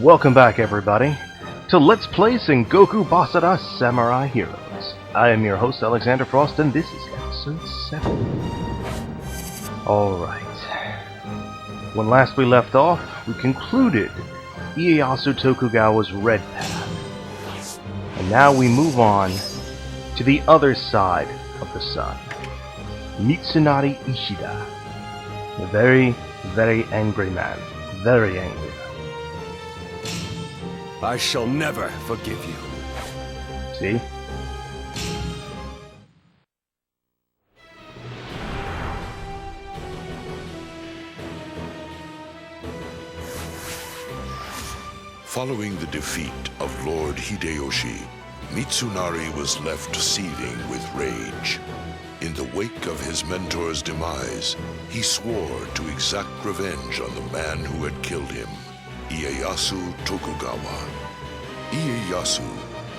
Welcome back, everybody, to Let's Play Sengoku Basara Samurai Heroes. I am your host, Alexander Frost, and this is episode 7. Alright. When last we left off, we concluded Ieyasu Tokugawa's Red Path. And now we move on to the other side of the sun. Mitsunari Ishida. A very, very angry man. Very angry. I shall never forgive you. See? Following the defeat of Lord Hideyoshi, Mitsunari was left seething with rage. In the wake of his mentor's demise, he swore to exact revenge on the man who had killed him, Ieyasu Tokugawa. Ieyasu,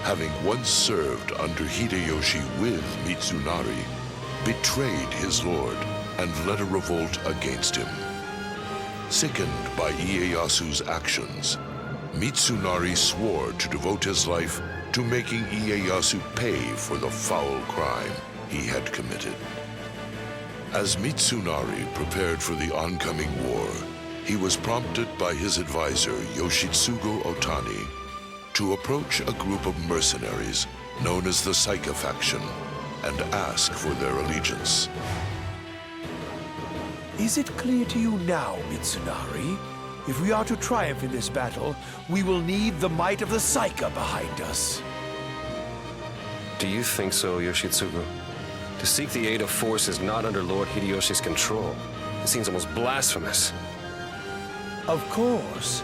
having once served under Hideyoshi with Mitsunari, betrayed his lord and led a revolt against him. Sickened by Ieyasu's actions, Mitsunari swore to devote his life to making Ieyasu pay for the foul crime he had committed. As Mitsunari prepared for the oncoming war, he was prompted by his advisor Yoshitsugu Otani to approach a group of mercenaries known as the Saika faction and ask for their allegiance. Is it clear to you now, Mitsunari? If we are to triumph in this battle, we will need the might of the Saika behind us. Do you think so, Yoshitsugu? To seek the aid of forces not under Lord Hideyoshi's control, it seems almost blasphemous. Of course.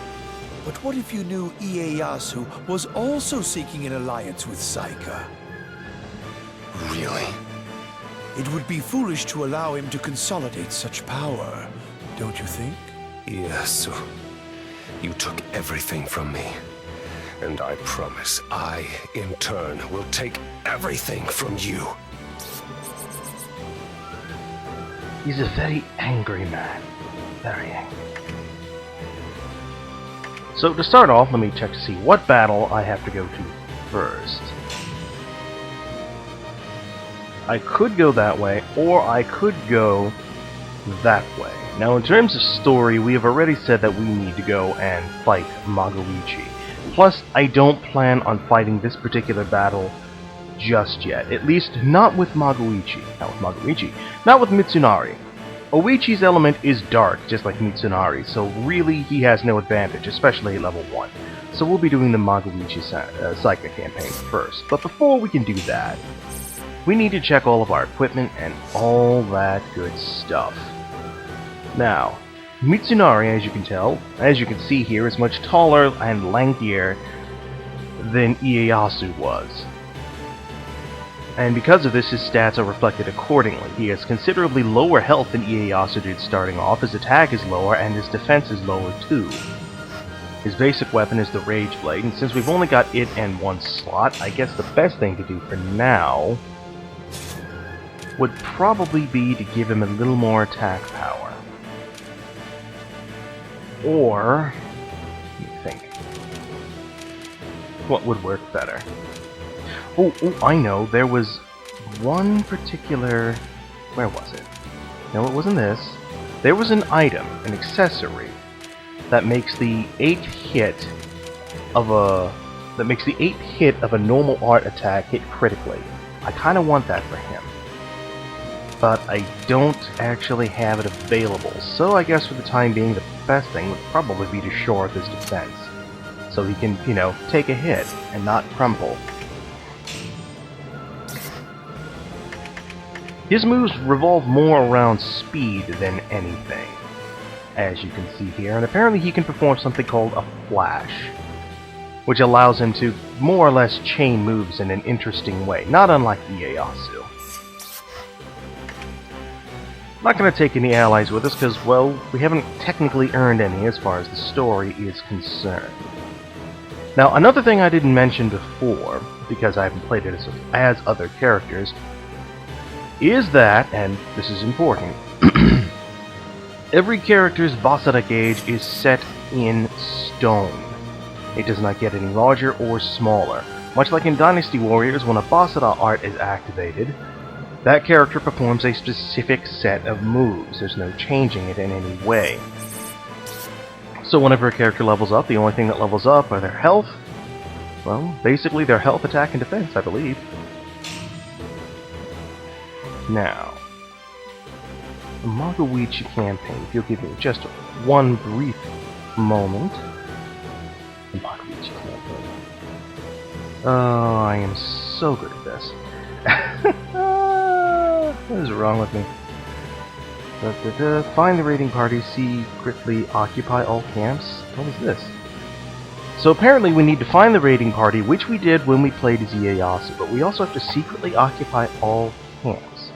But what if you knew Ieyasu was also seeking an alliance with Saika? Really? It would be foolish to allow him to consolidate such power, don't you think? Ieyasu, you took everything from me. And I promise I, in turn, will take everything from you. He's a very angry man. Very angry. So to start off, let me check to see what battle I have to go to first. I could go that way, or I could go that way. Now in terms of story, we have already said that we need to go and fight Magoichi. Plus, I don't plan on fighting this particular battle just yet. At least not with Magoichi. Not with Mitsunari. Oichi's element is dark, just like Mitsunari, so really he has no advantage, especially at level 1. So we'll be doing the Magoichi Saika campaign first. But before we can do that, we need to check all of our equipment and all that good stuff. Now, Mitsunari, as you can see here, is much taller and lankier than Ieyasu was. And because of this, his stats are reflected accordingly. He has considerably lower health than Ieyasu did starting off, his attack is lower, and his defense is lower too. His basic weapon is the Rage Blade, and since we've only got it in one slot, I guess the best thing to do for now would probably be to give him a little more attack power. Or, let me think. What would work better? Oh, I know. There was one particular... Where was it? No, it wasn't this. There was an item, an accessory, that makes the 8th hit of a normal art attack hit critically. I kind of want that for him. But I don't actually have it available, so I guess for the time being the best thing would probably be to shore up his defense. So he can, take a hit and not crumple. His moves revolve more around speed than anything, as you can see here, and apparently he can perform something called a flash, which allows him to more or less chain moves in an interesting way, not unlike Ieyasu. I'm not going to take any allies with us because, well, we haven't technically earned any as far as the story is concerned. Now, another thing I didn't mention before, because I haven't played it as other characters, is that, and this is important, every character's Basara gauge is set in stone. It does not get any larger or smaller. Much like in Dynasty Warriors, when a Basara art is activated, that character performs a specific set of moves. There's no changing it in any way. So whenever a character levels up, the only thing that levels up are their health. Well, basically their health, attack, and defense, I believe. Now, the Magoichi campaign, if you'll give me just one brief moment. The Magoichi campaign. Oh, I am so good at this. What is wrong with me? Find the raiding party, secretly occupy all camps? What is this? So apparently we need to find the raiding party, which we did when we played as Ieyasu, but we also have to secretly occupy all camps.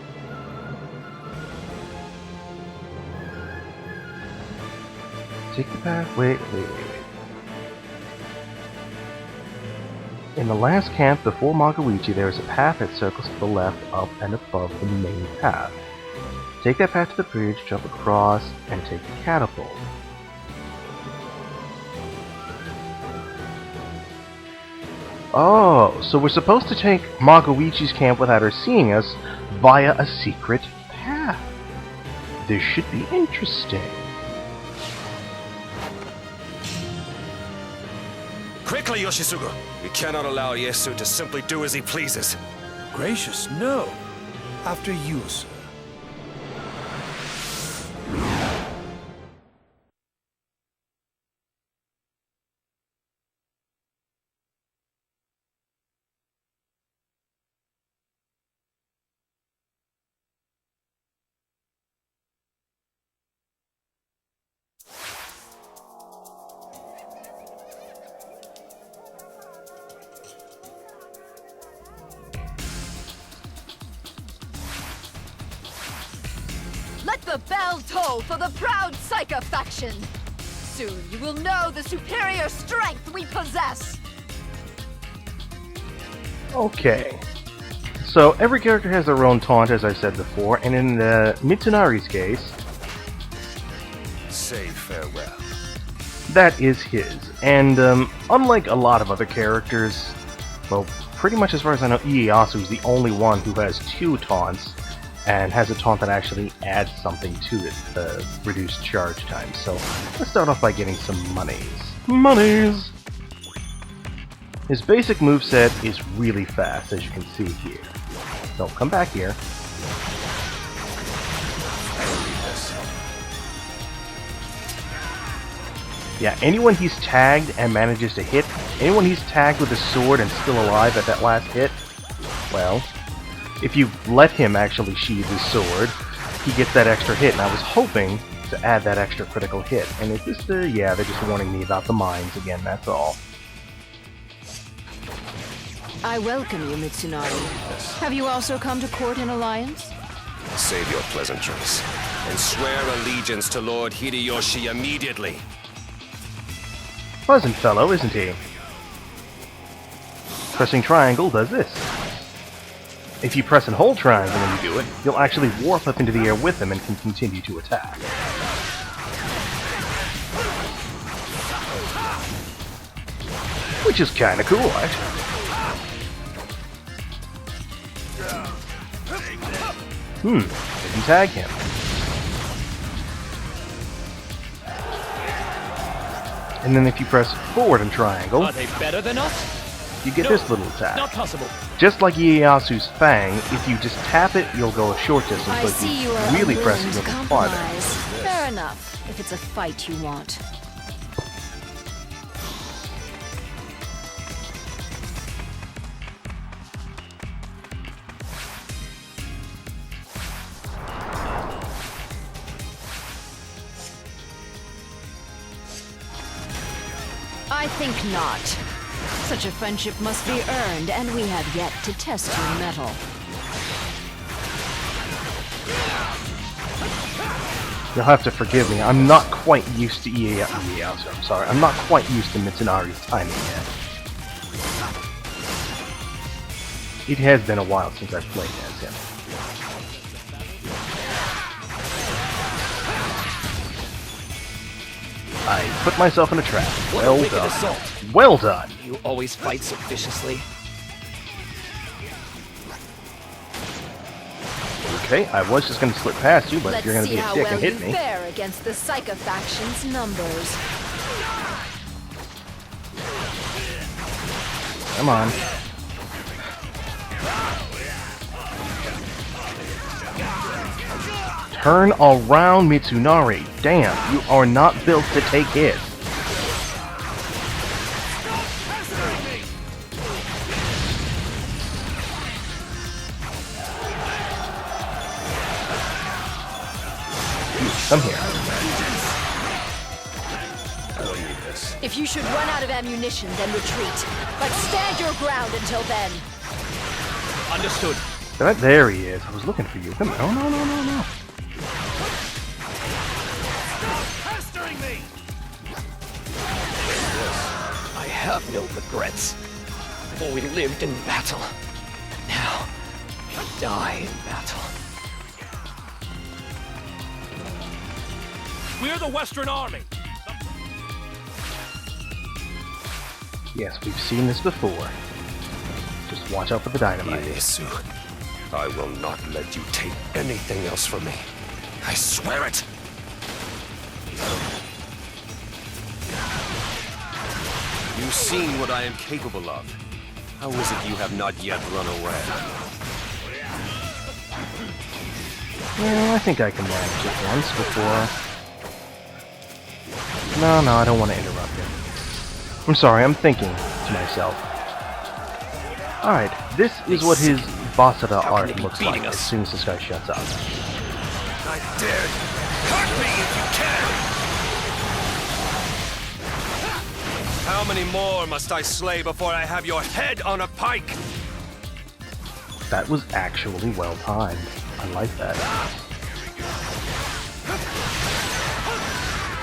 Take the path, wait. In the last camp before Magoichi, there is a path that circles to the left, up, and above the main path. Take that path to the bridge, jump across, and take the catapult. Oh, so we're supposed to take Magoichi's camp without her seeing us via a secret path. This should be interesting. Quickly, Yoshisugu! We cannot allow Ieyasu to simply do as he pleases. Gracious, no. After you, sir. Let the bell toll for the proud Psycha faction! Soon you will know the superior strength we possess! Okay. So every character has their own taunt, as I said before, and in Mitsunari's case, Say farewell. that is his. And unlike a lot of other characters, well, pretty much as far as I know, Ieyasu is the only one who has two taunts, and has a taunt that actually adds something to it, the reduced charge time. So let's start off by getting some monies. Monies! His basic moveset is really fast, as you can see here. No, come back here. Yeah, anyone he's tagged and manages to hit, anyone he's tagged with a sword and still alive at that last hit, well, if you let him actually sheathe his sword, he gets that extra hit, and I was hoping to add that extra critical hit. And is this the... yeah, they're just warning me about the mines again, that's all. I welcome you, Mitsunari. Have you also come to court an alliance? Save your pleasantries, and swear allegiance to Lord Hideyoshi immediately. Pleasant fellow, isn't he? Pressing triangle does this. If you press and hold triangle when you do it, you'll actually warp up into the air with him and can continue to attack. Which is kinda cool, actually. Didn't tag him. And then if you press forward and triangle, Are they better than us? you get this little attack. Not possible. Just like Ieyasu's Fang, if you just tap it, you'll go a short distance, I but if see you you are really unwilling press it, to you'll go farther. compromise. Fair enough, if it's a fight you want. I think not. Such a friendship must be earned, and we have yet to test your mettle. You'll have to forgive me, I'm not quite used to Ieyasu, I'm sorry, I'm not quite used to Mitsunari's timing yet. It has been a while since I've played as him. I put myself in a trap. What a Well wicked done. assault. Well done. You always fight so viciously. Okay, I was just gonna slip past you, but if Let's you're gonna see be a how dick well and you hit me. fare against the Psycho faction's numbers. Come on. Turn around, Mitsunari. Damn, you are not built to take hits. Come here. I don't need this. If you should run out of ammunition, then retreat. But stand your ground until then. Understood. There he is. I was looking for you. Come on. No, no, no, no, no. I have no regrets. I've always lived in battle. Now, I die in battle. We're the Western Army. Yes, we've seen this before. Just watch out for the dynamite. Ieyasu, I will not let you take anything else from me. I swear it! You've seen what I am capable of. How is it you have not yet run away? Well, I think I can manage it once before... No, I don't want to interrupt you. I'm sorry, I'm thinking to myself. Alright, this is what his Basara art they be looks beating like us? as soon as this guy shuts up. I dare you! Hurt me if you can! How many more must I slay before I have your head on a pike? That was actually well timed. I like that.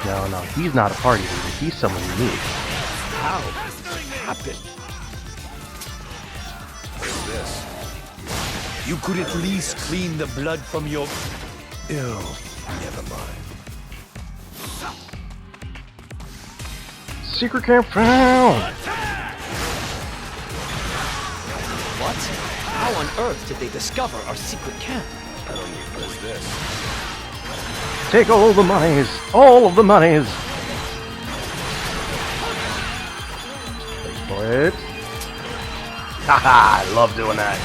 No, he's not a party leader. He's someone unique. How did this happen? You could at least clean the blood from your... Ew, never mind. Secret camp found! What? How on earth did they discover our secret camp? I don't need this. Take all the monies! All of the monies! Wait for it. Haha, I love doing that.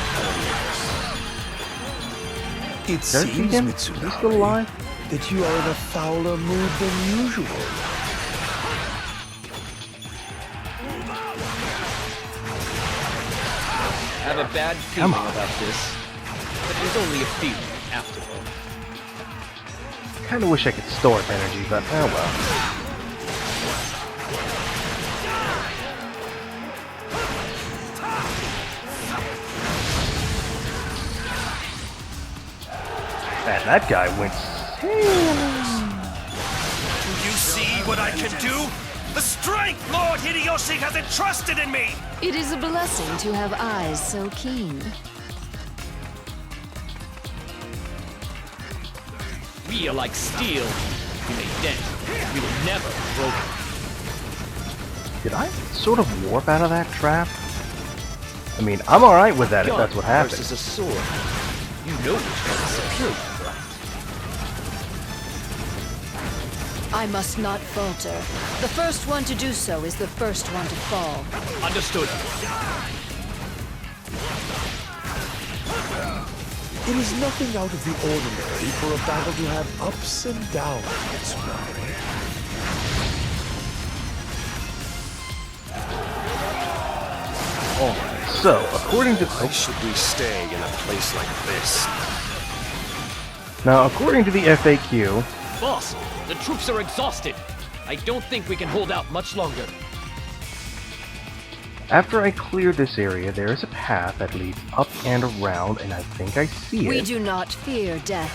It Does he seems, again? Is he still Mitsunari, alive? that you are in a fouler mood than usual. I have a bad feeling about this, but there's only a feeling after all. Kinda wish I could store up energy, but oh well. Man, that guy went... Do you see what I can do? The strength Lord Hideyoshi has entrusted in me! It is a blessing to have eyes so keen. We are like steel. We may dent. We will never be broken. Did I sort of warp out of that trap? I mean, I'm alright with that if Gun that's what happened. versus a sword. You know which one is superior, right? I must not falter. The first one to do so is the first one to fall. Understood. It is nothing out of the ordinary for a battle to have ups and downs, Mitsunari. Alright, so, according to... Why should we stay in a place like this? Now, according to the FAQ, Boss, the troops are exhausted. I don't think we can hold out much longer. after I clear this area, there is a path that leads up and around, and I think I see We it. do not fear death.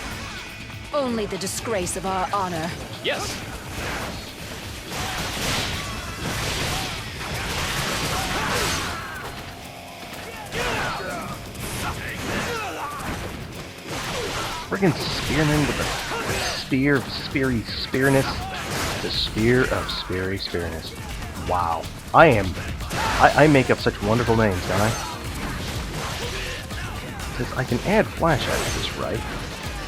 Only the disgrace of our honor. Yes. Friggin' spearman with the spear, spearness. The Spear of Speariness. Wow. I make up such wonderful names, don't I? Says I can add flash after this, right?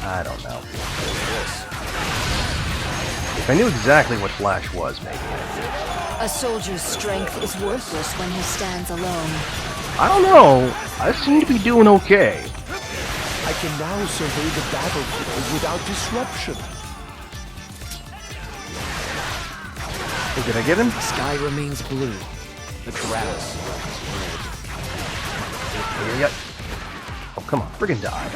I don't know. If I knew exactly what flash was, maybe I A soldier's strength is worthless when he stands alone. would. I don't know. I seem to be doing okay. I can now survey the battlefield without disruption. Hey, did I get him? The sky remains blue. The grass. Yep. Oh, come on. Friggin' die.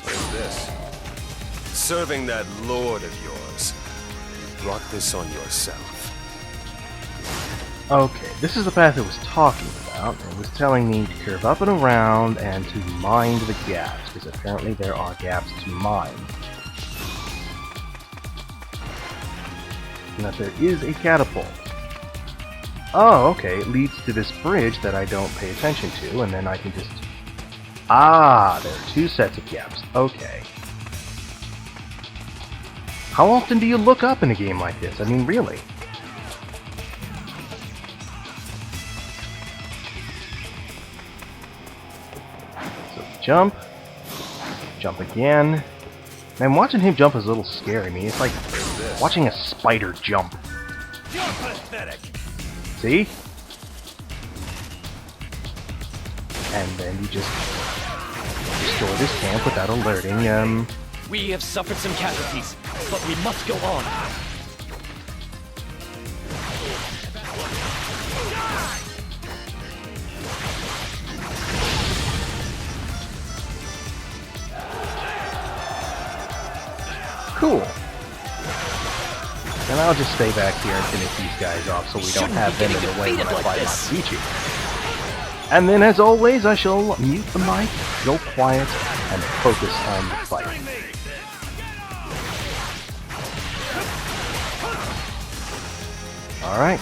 What's this? Serving that lord of yours. Brought this on yourself. Okay, this is the path it was talking about. It was telling me to curve up and around and to mind the gaps, because apparently there are gaps to mine. And that there is a catapult. Oh, okay, it leads to this bridge that I don't pay attention to, and then I can just... Ah, there are two sets of gaps. Okay. How often do you look up in a game like this? I mean, really? So, jump. Jump again. Man, watching him jump is a little scary. I mean, it's like watching a spider jump. You're pathetic. See? And then you just destroy this camp without alerting, We have suffered some casualties, but we must go on. Cool. And I'll just stay back here and finish these guys off so we don't have them in the way when I fight Magoichi. And then, as always, I shall mute the mic, go quiet, and focus on the fight. Alright.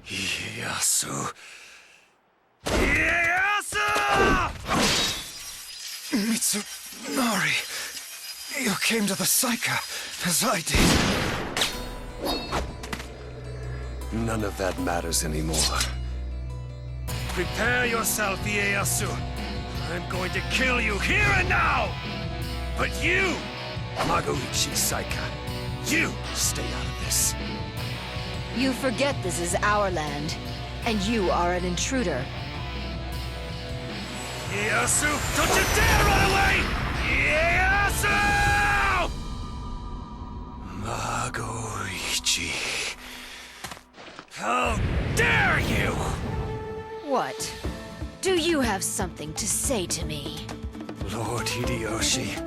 Ieyasu. Mitsunari, you came to the Saika, as I did. None of that matters anymore. Prepare yourself, Ieyasu. I'm going to kill you here and now! But you, Magoichi Saika, you stay out of this. You forget this is our land, and you are an intruder. Ieyasu, don't you dare run away! Ieyasu! Magoichi. How dare you! What? Do you have something to say to me? Lord Hideyoshi.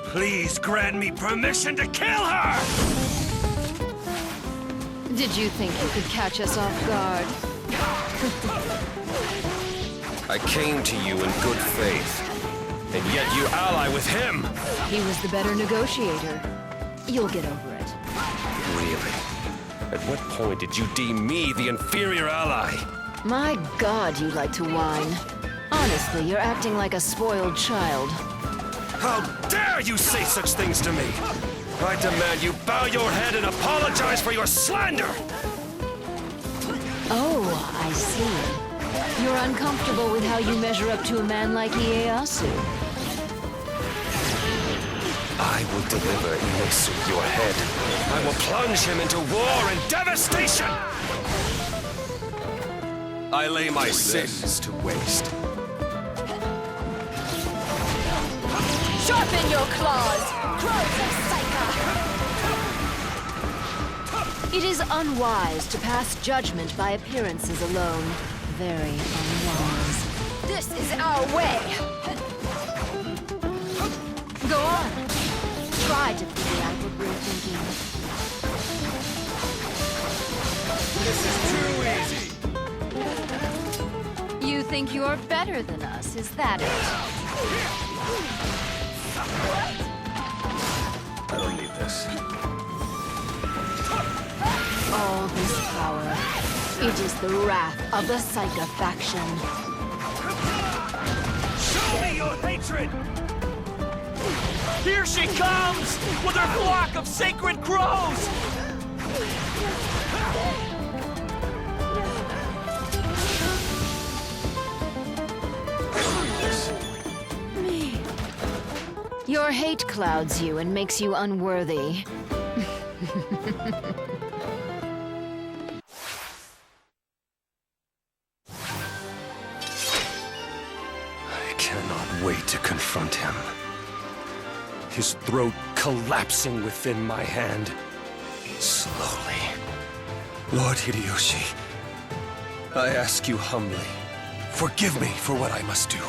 Please grant me permission to kill her! Did you think you could catch us off guard? I came to you in good faith, and yet you ally with him! He was the better negotiator. You'll get over it. Really? At what point did you deem me the inferior ally? My God, you like to whine. Honestly, you're acting like a spoiled child. How dare you say such things to me! I demand you bow your head and apologize for your slander! Oh, I see. You're uncomfortable with how you measure up to a man like Ieyasu. I will deliver Ieyasu your head. I will plunge him into war and devastation! I lay my sins to waste. Sharpen your claws, crows of Saika! It is unwise to pass judgment by appearances alone. Very unwise. This is our way! Go on. Try to figure out what we're thinking. This is too easy! think you're better than us, is that it? I don't need this. All this power, it is the wrath of the Psycha faction. Show me your hatred! Here she comes! With her flock of sacred crows! Me. Your hate clouds you and makes you unworthy. I cannot wait to confront him. His throat collapsing within my hand. Slowly. Lord Hideyoshi, I ask you humbly, forgive me for what I must do.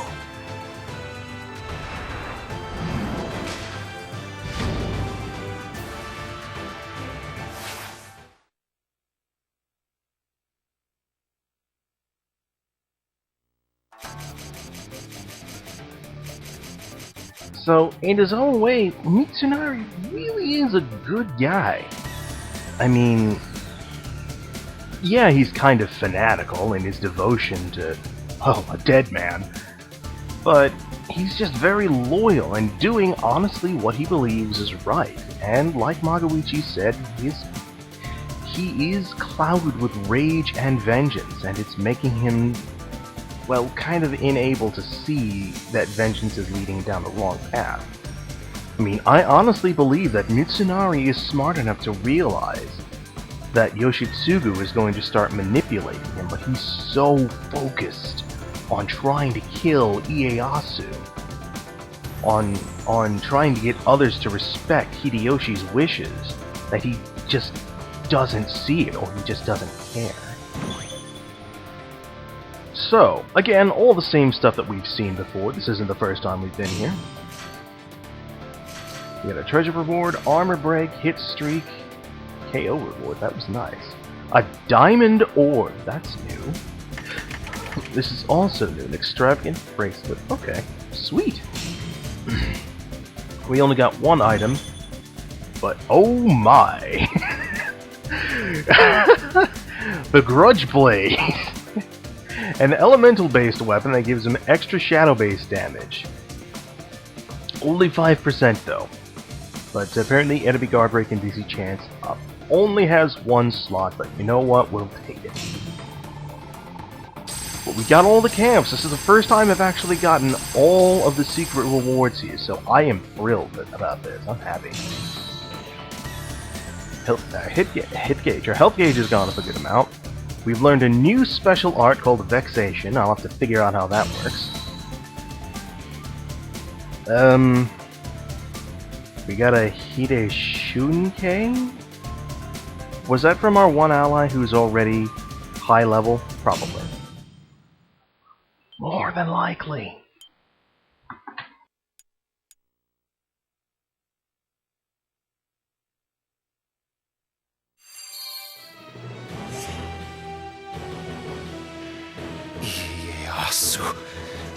So, in his own way, Mitsunari really is a good guy. I mean, yeah, he's kind of fanatical in his devotion to, oh, a dead man. But he's just very loyal and doing honestly what he believes is right. And like Magoichi said, he is clouded with rage and vengeance, and it's making him, well, kind of unable to see that vengeance is leading down the wrong path. I mean, I honestly believe that Mitsunari is smart enough to realize that Yoshitsugu is going to start manipulating him, but he's so focused on trying to kill Ieyasu, on trying to get others to respect Hideyoshi's wishes, that he just doesn't see it, or he just doesn't care. So, again, all the same stuff that we've seen before. This isn't the first time we've been here. We got a treasure reward, armor break, hit streak, KO reward. That was nice. A diamond orb. That's new. This is also new. An extravagant bracelet. Okay, sweet. We only got one item, but oh my! The Grudge Blade. An elemental-based weapon that gives him extra shadow-based damage. Only 5% though. But apparently enemy guard break and DC chance up. Only has one slot, but you know what? We'll take it. But we got all the camps. This is the first time I've actually gotten all of the secret rewards here, so I am thrilled about this. I'm happy. Hit gauge. Our health gauge has gone up a good amount. We've learned a new special art called Vexation. I'll have to figure out how that works. We got a Hideshunke? Was that from our one ally who's already high level? Probably. More than likely. Ieyasu,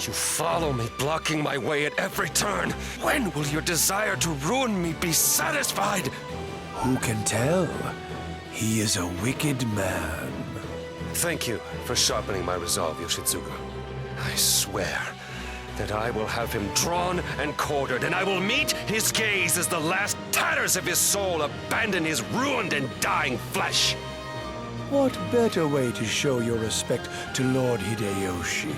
you follow me, blocking my way at every turn. When will your desire to ruin me be satisfied? Who can tell? He is a wicked man. Thank you for sharpening my resolve, Yoshitsugu. I swear that I will have him drawn and quartered, and I will meet his gaze as the last tatters of his soul abandon his ruined and dying flesh. What better way to show your respect to Lord Hideyoshi?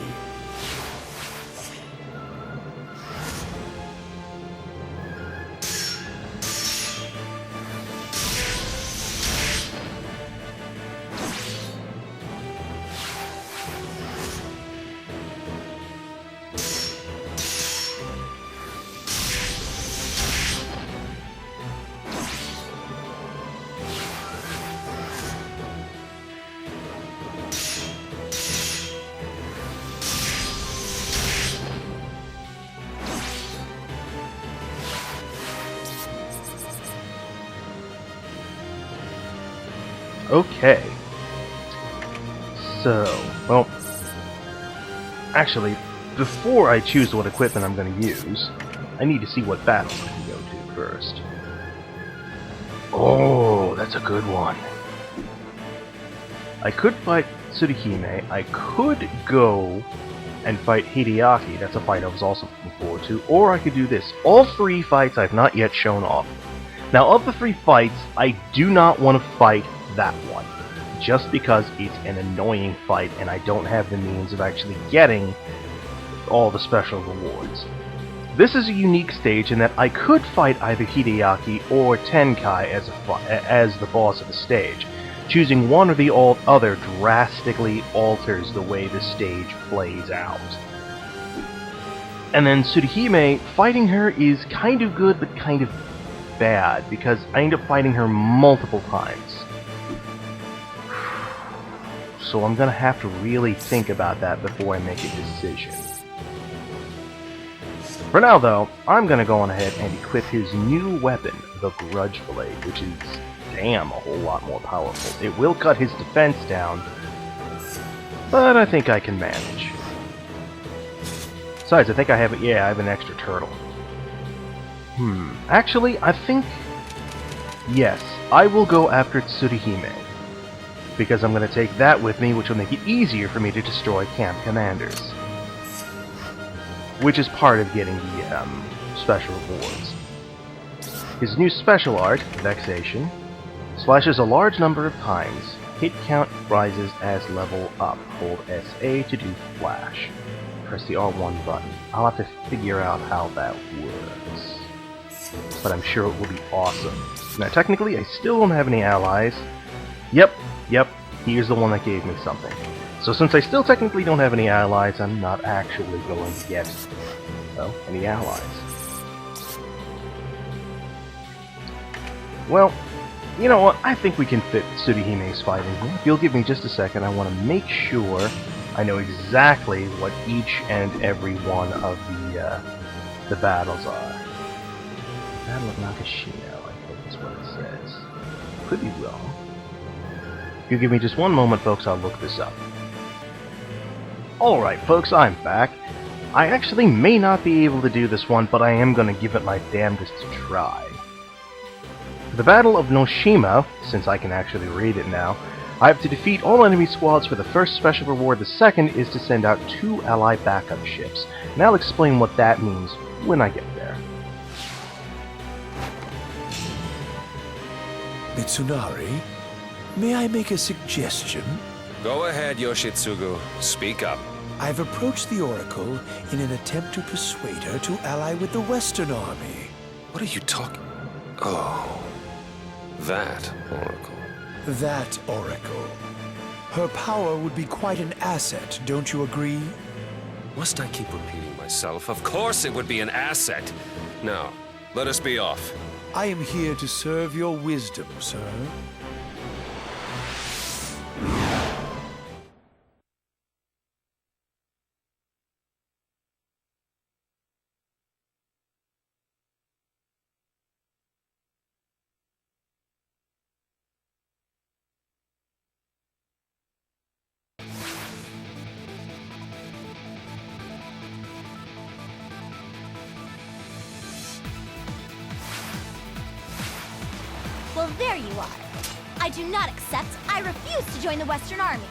Okay. So, well, Actually, before I choose what equipment I'm going to use, I need to see what battles I can go to first. Oh, that's a good one. I could fight Tsuruhime, I could go and fight Hideaki, that's a fight I was also looking forward to, or I could do this. All 3 fights I've not yet shown off. Now, of the 3 fights, I do not want to fight that one, just because it's an annoying fight and I don't have the means of actually getting all the special rewards. This is a unique stage in that I could fight either Hideaki or Tenkai as the boss of the stage. Choosing one or the other drastically alters the way the stage plays out. And then Tsuruhime, fighting her is kind of good but kind of bad, because I end up fighting her multiple times. So I'm gonna have to really think about that before I make a decision. For now though, I'm gonna go on ahead and equip his new weapon, the Grudge Blade, which is damn a whole lot more powerful. It will cut his defense down, but I think I can manage. Besides, I think I have I have an extra turtle. Actually, I think... yes, I will go after Tsuruhime, because I'm going to take that with me, which will make it easier for me to destroy camp commanders. Which is part of getting the special rewards. His new special art, Vexation, slashes a large number of times. Hit count rises as level up. Hold SA to do flash. Press the R1 button. I'll have to figure out how that works. But I'm sure it will be awesome. Now, technically, I still don't have any allies. Yep, here's the one that gave me something. So since I still technically don't have any allies, I'm not actually going to get, well, any allies. Well, you know what? I think we can fit Tsuruhime's fighting here. If you'll give me just a second, I want to make sure I know exactly what each and every one of the battles are. Battle of Nakashino, I think is what it says. Could be wrong. If you give me just one moment, folks, I'll look this up. Alright, folks, I'm back. I actually may not be able to do this one, but I am going to give it my damnedest to try. For the Battle of Noshima, since I can actually read it now, I have to defeat all enemy squads for the first special reward. The second is to send out 2 ally backup ships, and I'll explain what that means when I get there. Mitsunari, may I make a suggestion? Go ahead, Yoshitsugu. Speak up. I've approached the Oracle in an attempt to persuade her to ally with the Western Army. What are you talking... Oh... that Oracle. That Oracle. Her power would be quite an asset, don't you agree? Must I keep repeating myself? Of course it would be an asset! Now, let us be off. I am here to serve your wisdom, sir. Well, there you are. I do not accept. I refuse to join the Western Army.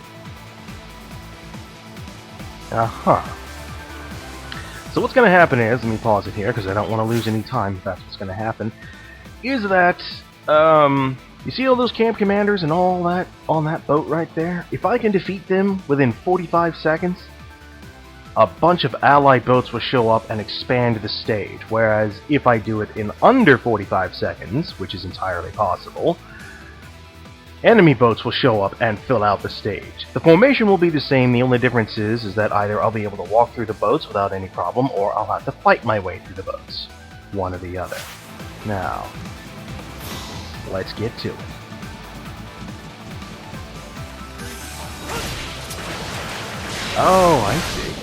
So what's going to happen is, let me pause it here because I don't want to lose any time if that's what's going to happen, is that, you see all those camp commanders and all that on that boat right there? If I can defeat them within 45 seconds, a bunch of allied boats will show up and expand the stage, whereas if I do it in under 45 seconds, which is entirely possible, enemy boats will show up and fill out the stage. The formation will be the same, the only difference is that either I'll be able to walk through the boats without any problem, or I'll have to fight my way through the boats. One or the other. Now, let's get to it. Oh, I see.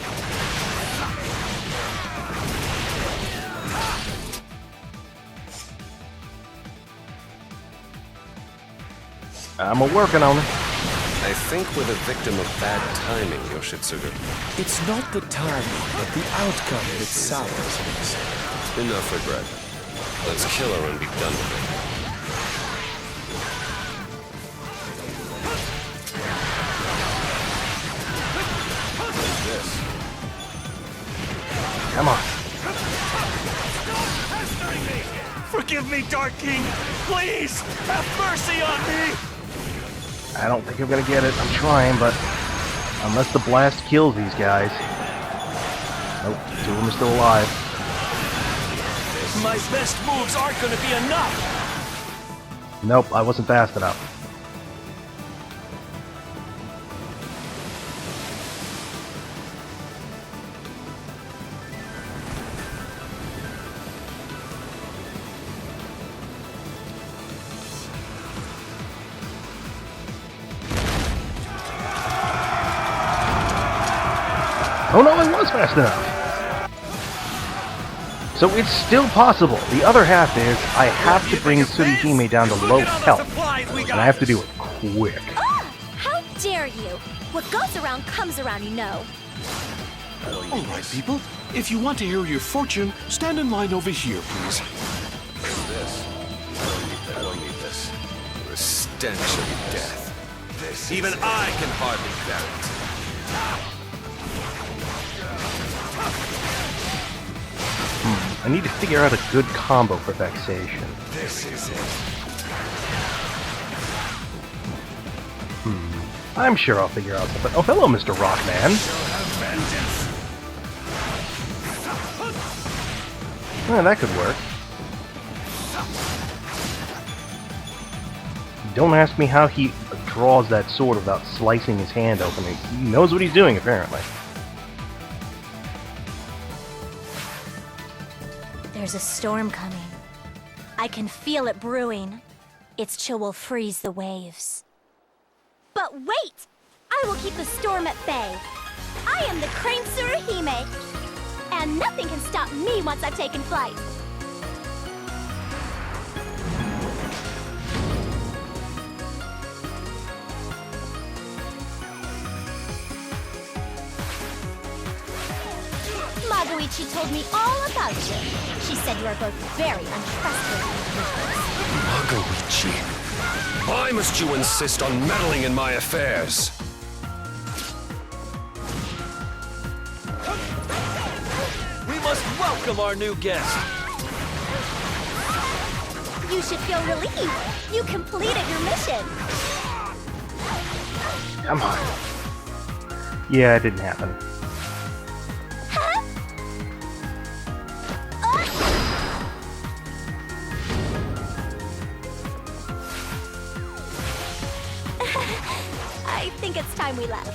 I'm working on it. I think we're the victim of bad timing, Yoshitsugu. It's not the timing, but the outcome that sours us. Enough regret. Let's kill her and be done with it. Come on. Forgive me, Dark King! Please! Have mercy on me! I don't think I'm gonna get it. I'm trying, but unless the blast kills these guys. Nope, two of them are still alive. My best moves aren't gonna be enough! Nope, I wasn't fast enough. Oh no, I was fast enough! So it's still possible. The other half is, I have to bring Tsuruhime down to low health. And I have to do it quick. Ah! How dare you! What goes around comes around, you know. All right, people. If you want to hear your fortune, stand in line over here, please. This. I don't need this. The stench of death. Even I can hardly bear it. I need to figure out a good combo for vexation. This is it. I'm sure I'll figure out something. Oh, hello, Mr. Rockman. Oh, that could work. Don't ask me how he draws that sword without slicing his hand open. He knows what he's doing, apparently. There's a storm coming. I can feel it brewing. Its chill will freeze the waves. But wait! I will keep the storm at bay. I am the Crane Tsuruhime, and nothing can stop me once I've taken flight. Magoichi told me all about you. She said you are both very untrustworthy individuals. Magoichi. Why must you insist on meddling in my affairs? We must welcome our new guest! You should feel relieved. You completed your mission. Come on. Yeah, it didn't happen. Huh? I think it's time we left.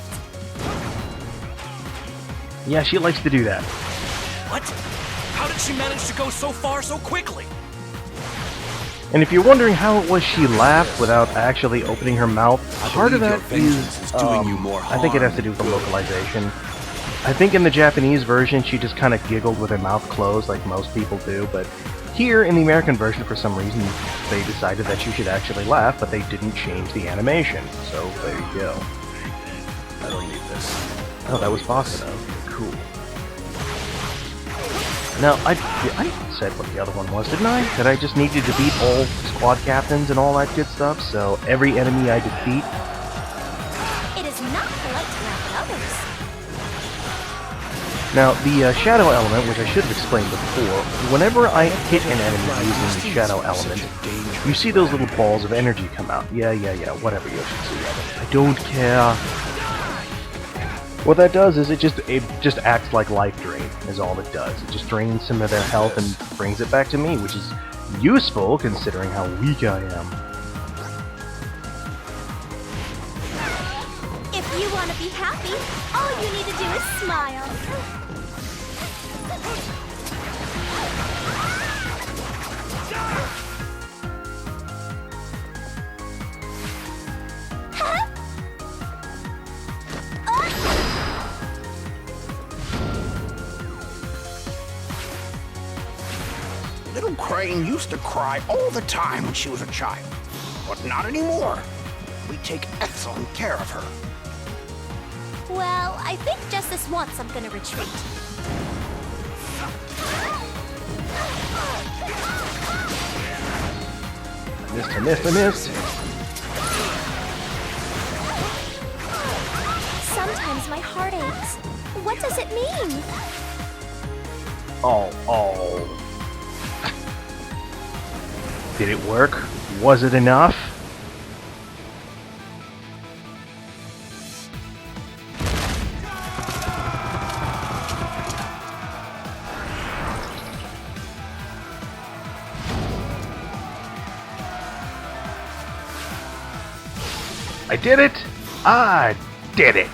Yeah, she likes to do that. What? How did she manage to go so far so quickly? And if you're wondering how it was she laughed without actually opening her mouth, part of that is I think it has to do with the localization. I think in the Japanese version she just kind of giggled with her mouth closed like most people do, but here in the American version for some reason they decided that she should actually laugh, but they didn't change the animation. So there you go. I don't need this. Oh, that was Basara. Cool. Now, I said what the other one was, didn't I? That I just needed to beat all squad captains and all that good stuff, so every enemy I defeat... It is not polite to laugh at others. Now, the shadow element, which I should have explained before, whenever I hit an enemy using the shadow element, you see those little balls of energy come out. Yeah, whatever, Yoshitsugu. I don't care. What that does is it just acts like life drain, is all it does. It just drains some of their health and brings it back to me, which is useful considering how weak I am. If you want to be happy, all you need to do is smile. Huh? Little Crane used to cry all the time when she was a child, but not anymore. we take excellent care of her. Well, I think Justice wants I'm gonna retreat. I missed. Sometimes my heart aches. What does it mean? Oh. Did it work? Was it enough? I did it! I did it!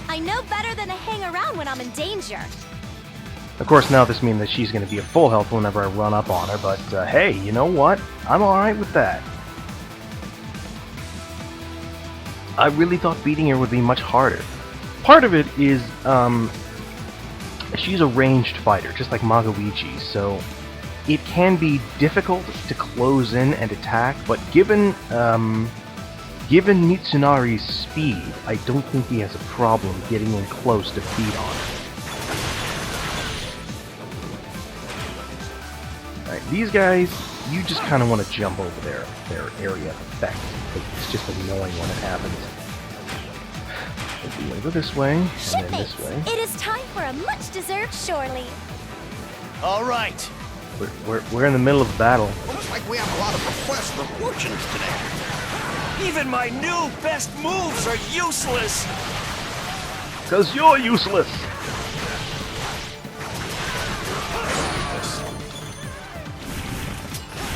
I know better than to hang around when I'm in danger. Of course, now this means that she's going to be at full health whenever I run up on her, but hey, you know what? I'm alright with that. I really thought beating her would be much harder. Part of it is, she's a ranged fighter, just like Magoichi, so it can be difficult to close in and attack, but given Mitsunari's speed, I don't think he has a problem getting in close to feed on her. Alright, these guys, you just kind of want to jump over their area of effect. It's just annoying when it happens. We'll go this way, and then this way. It is time for a much-deserved shore leave. All right. We're in the middle of battle. Looks like we have a lot of requests for fortunes today. Even my new best moves are useless! 'Cause you're useless!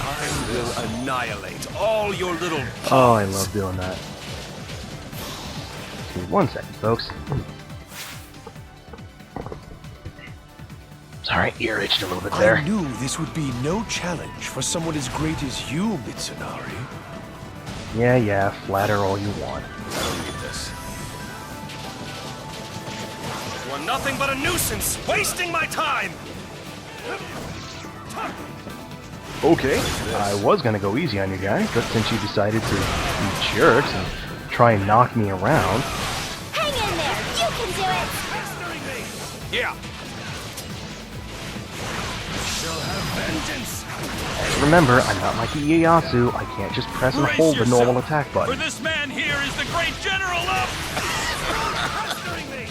I will annihilate all your little... Oh, I love doing that. Give me 1 second, folks. Sorry, ear itched a little bit there. I knew this would be no challenge for someone as great as you, Mitsunari. Yeah, flatter all you want. I don't need this. You are nothing but a nuisance, wasting my time! Okay, I was gonna go easy on you guys, but since you decided to be jerks and try and knock me around... Hang in there! You can do it! Yeah! Shall have vengeance! Remember, I'm not like Ieyasu. I can't just press and hold the normal attack For button. this man here is the great general of... pestering me!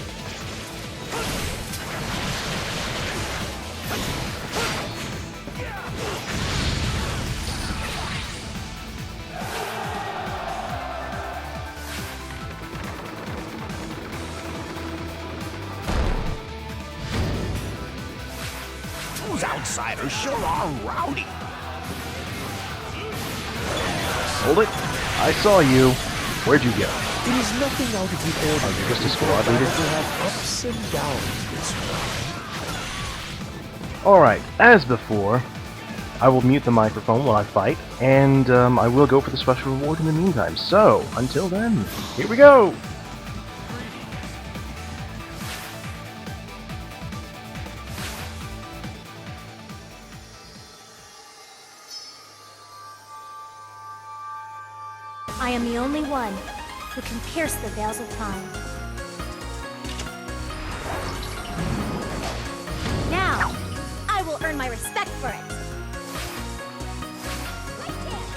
Those outsiders sure are rowdy. Hold it. I saw you. Where'd you go? It is nothing out of the ordinary. You're just a squad leader? To have ups and downs, Mitsunari. Alright, as before, I will mute the microphone while I fight, and I will go for the special reward in the meantime. So, until then, here we go! I am the only one who can pierce the veils of time. Now, I will earn my respect for it.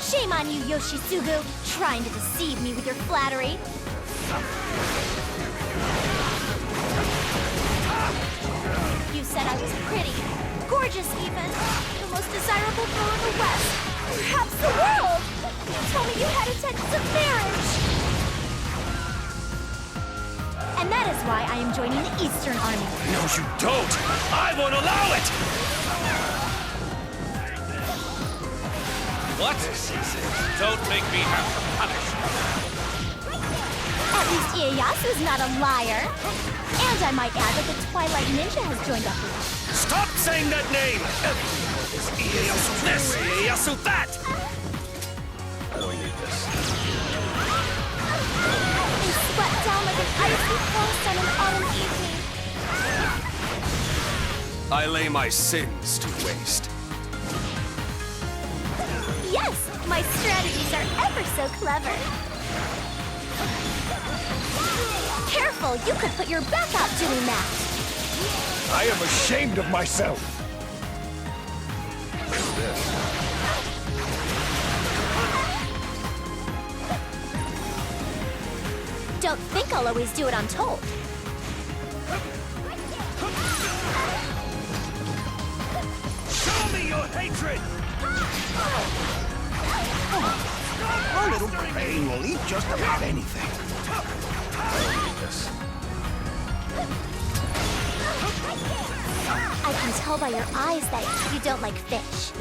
Shame on you, Yoshisugu, trying to deceive me with your flattery. You said I was pretty, gorgeous even, the most desirable girl in the West, perhaps the world. You told me you had intentions of marriage. And that is why I am joining the Eastern Army. No, you don't! I won't allow it! What? Don't make me have to punish you. At least Ieyasu is not a liar. And I might add that the Twilight Ninja has joined up with us. Stop saying that name! Ieyasu this, Ieyasu that! I don't need this. They swept down like an icy frost on an autumn evening. I lay my sins to waste. Yes, my strategies are ever so clever. careful! You could put your back out doing that! I am ashamed of myself! Don't think I'll always do it untold. Show me your hatred! Our little brain will eat just about anything. I can tell by your eyes that you don't like fish.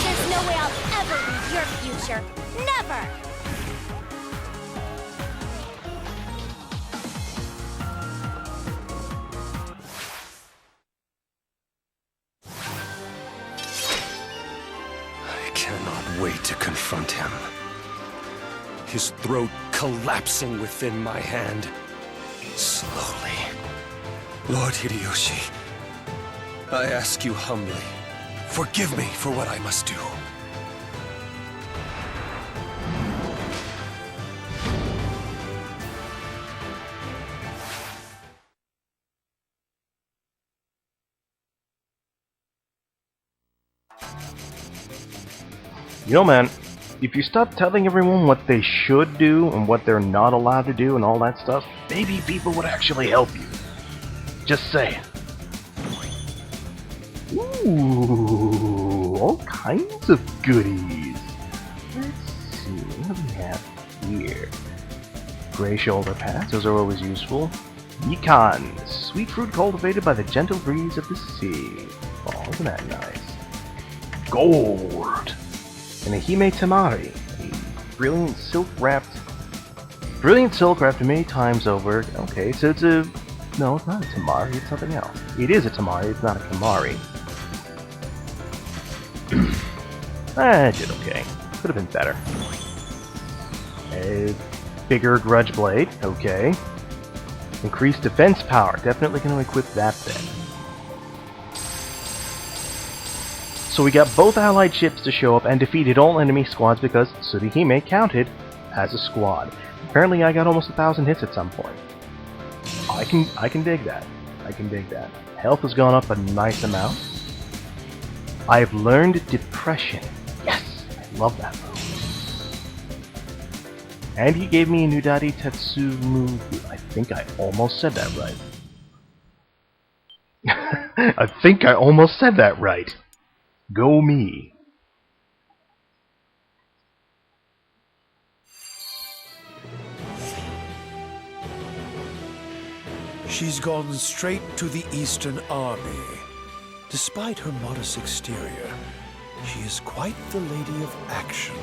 There's no way I'll ever leave your future. Never! I cannot wait to confront him. His throat collapsing within my hand. Slowly. Lord Hideyoshi, I ask you humbly, forgive me for what I must do. You know, man, if you stop telling everyone what they should do and what they're not allowed to do and all that stuff, maybe people would actually help you. Just saying. Ooh, all kinds of goodies. Let's see, what do we have here? Gray shoulder pads, those are always useful. Pecan, sweet fruit cultivated by the gentle breeze of the sea. Oh, isn't that nice? Gold! And a Hime Tamari, a brilliant silk wrapped many times over. Okay, so it's a... No, it's not a Tamari, it's something else. It is a Tamari, it's not a Kamari. I did okay. Could have been better. A bigger Grudge Blade, okay. Increased defense power, definitely going to equip that then. So we got both allied ships to show up and defeated all enemy squads because Tsuruhime counted as a squad. Apparently I got almost 1,000 hits at some point. I can dig that. I can dig that. Health has gone up a nice amount. I've learned Depression. Yes! I love that move. And he gave me a Nudari Tetsumu. I think I almost said that right. I think I almost said that right. Go me. She's gone straight to the Eastern Army. Despite her modest exterior, she is quite the lady of action.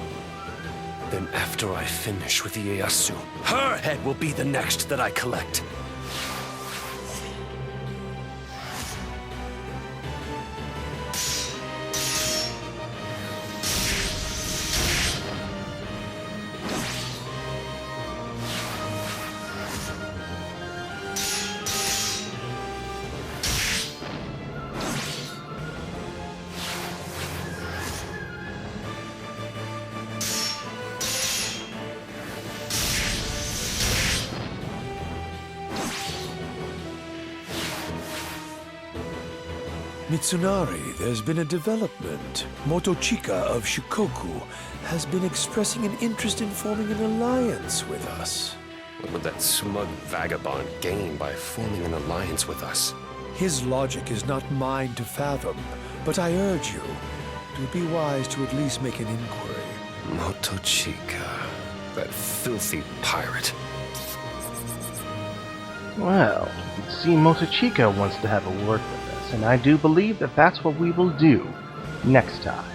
Then after I finish with Ieyasu, her head will be the next that I collect. Mitsunari, there's been a development. Motochika of Shikoku has been expressing an interest in forming an alliance with us. What would that smug vagabond gain by forming an alliance with us? His logic is not mine to fathom, but I urge you, it would be wise to at least make an inquiry. Motochika, that filthy pirate. Well, it seems Motochika wants to have a word with us, and I do believe that that's what we will do next time.